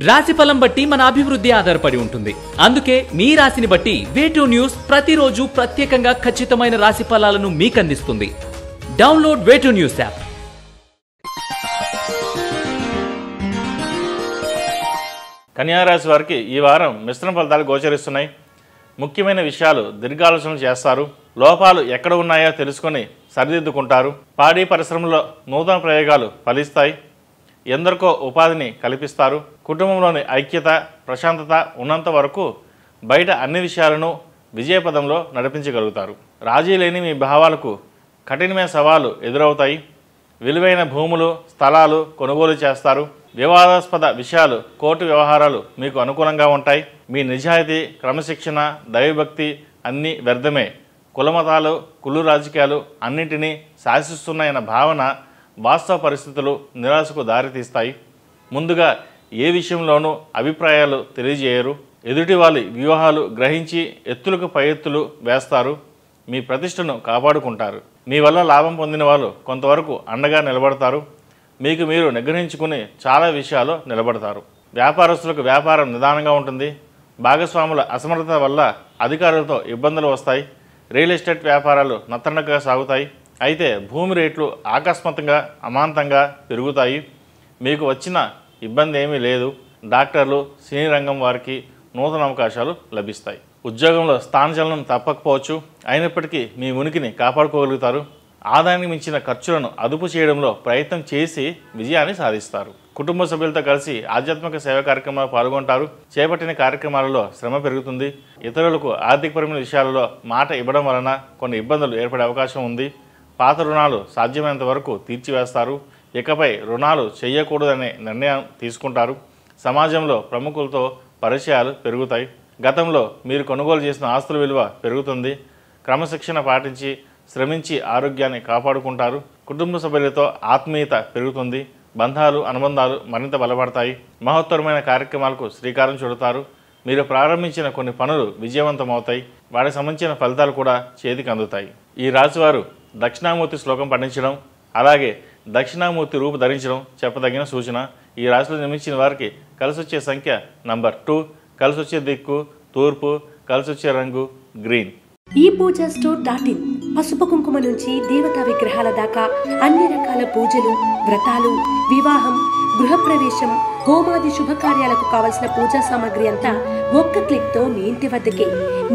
రాశిఫలం బట్టి మన అభివృద్ధి ఆధారపడి ఉంటుంది. అందుకే మీ రాశిని బట్టి వే2 న్యూస్ ప్రతిరోజు ప్రత్యేకంగా ఖచ్చితమైన రాశి ఫలాలను మీకు అందిస్తుంది. Download way2 news app. కన్యా రాశి వారికి ఈ వారం మిశ్రమ ఫలితాలు గోచరిస్తున్నాయి. ముఖ్యమైన విషయాలు దీర్ఘాలోచనలు చేస్తారు. లోపాలు ఎక్కడ ఉన్నాయో తెలుసుకొని సరిదిద్దుకుంటారు. పాడి పరిశ్రమలో నూతన ప్రయోగాలు ఫలిస్తాయి. ఎందరికో ఉపాధిని కల్పిస్తారు. కుటుంబంలోని ఐక్యత, ప్రశాంతత ఉన్నంత వరకు బయట అన్ని విషయాలను విజయపదంలో నడిపించగలుగుతారు. రాజీ లేని మీ భావాలకు కఠినమైన సవాలు ఎదురవుతాయి. విలువైన భూములు, స్థలాలు కొనుగోలు చేస్తారు. వివాదాస్పద విషయాలు, కోర్టు వ్యవహారాలు మీకు అనుకూలంగా ఉంటాయి. మీ నిజాయితీ, క్రమశిక్షణ, దైవభక్తి అన్నీ వ్యర్థమే. కులమతాలు, కుళ్ళు రాజకీయాలు అన్నింటినీ శాసిస్తున్నాయన్న భావన వాస్తవ పరిస్థితులు నిరాశకు దారితీస్తాయి. ముందుగా ఏ విషయంలోనూ అభిప్రాయాలు తెలియజేయరు. ఎదుటి వాళ్ళ వ్యూహాలు గ్రహించి ఎత్తులకు పై ఎత్తులు వేస్తారు. మీ ప్రతిష్టను కాపాడుకుంటారు. మీ వల్ల లాభం పొందిన వాళ్ళు కొంతవరకు అండగా నిలబడతారు. మీకు మీరు నిగ్రహించుకుని చాలా విషయాలు నిలబడతారు. వ్యాపారస్తులకు వ్యాపారం నిదానంగా ఉంటుంది. భాగస్వాముల అసమర్థత వల్ల అధికారులతో ఇబ్బందులు వస్తాయి. రియల్ ఎస్టేట్ వ్యాపారాలు నత్తనడకగా సాగుతాయి. అయితే భూమి రేట్లు అకస్మాత్తుగా అమాంతంగా పెరుగుతాయి. మీకు వచ్చిన ఇబ్బంది ఏమీ లేదు. డాక్టర్లు, సినీ రంగం వారికి నూతన అవకాశాలు లభిస్తాయి. ఉద్యోగంలో స్థానచలనం తప్పకపోవచ్చు. అయినప్పటికీ మీ ఉనికిని కాపాడుకోగలుగుతారు. ఆదాయానికి మించిన ఖర్చులను అదుపు చేయడంలో ప్రయత్నం చేసి విజయాన్ని సాధిస్తారు. కుటుంబ సభ్యులతో కలిసి ఆధ్యాత్మిక సేవా కార్యక్రమాలు పాల్గొంటారు. చేపట్టిన కార్యక్రమాలలో శ్రమ పెరుగుతుంది. ఇతరులకు ఆర్థికపరమైన విషయాలలో మాట ఇవ్వడం వలన కొన్ని ఇబ్బందులు ఏర్పడే అవకాశం ఉంది. పాత రుణాలు సాధ్యమైనంత వరకు తీర్చివేస్తారు. ఇకపై రుణాలు చేయకూడదనే నిర్ణయం తీసుకుంటారు. సమాజంలో ప్రముఖులతో పరిచయాలు పెరుగుతాయి. గతంలో మీరు కొనుగోలు చేసిన ఆస్తుల విలువ పెరుగుతుంది. క్రమశిక్షణ పాటించి శ్రమించి ఆరోగ్యాన్ని కాపాడుకుంటారు. కుటుంబ సభ్యులతో ఆత్మీయత పెరుగుతుంది. బంధాలు, అనుబంధాలు మరింత బలపడతాయి. మహత్తరమైన కార్యక్రమాలకు శ్రీకారం చుడతారు. మీరు ప్రారంభించిన కొన్ని పనులు విజయవంతమవుతాయి. వాటికి సంబంధించిన ఫలితాలు కూడా చేతికి అందుతాయి. ఈ రాశివారు దక్షిణామూర్తి శ్లోకం పఠించడం, అలాగే దక్షిణామూర్తి రూపు ధరించడం చెప్పదగిన సూచన. ఈ రాశిలో జన్మించిన వారికి కలిసి వచ్చే సంఖ్య నంబర్ 2, కలిసి వచ్చే దిక్కు తూర్పు, కలిసి వచ్చే రంగు గ్రీన్. ఈ పూజా స్టోర్.in పసుపు కుంకుమ నుంచి దేవతా విగ్రహాల దాకా అన్ని రకాల పూజలు, వ్రతాలు, వివాహం, గృహప్రవేశం, హోమాది శుభకార్యాలకు కావలసిన పూజా సామాగ్రి అంతా ఒక్క క్లిక్ తో మీ ఇంటి వద్దకే.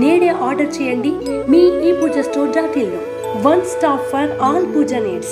నేడే ఆర్డర్ చేయండి మీ ఈ పూజా స్టోర్.in లో. One stop for all puja needs.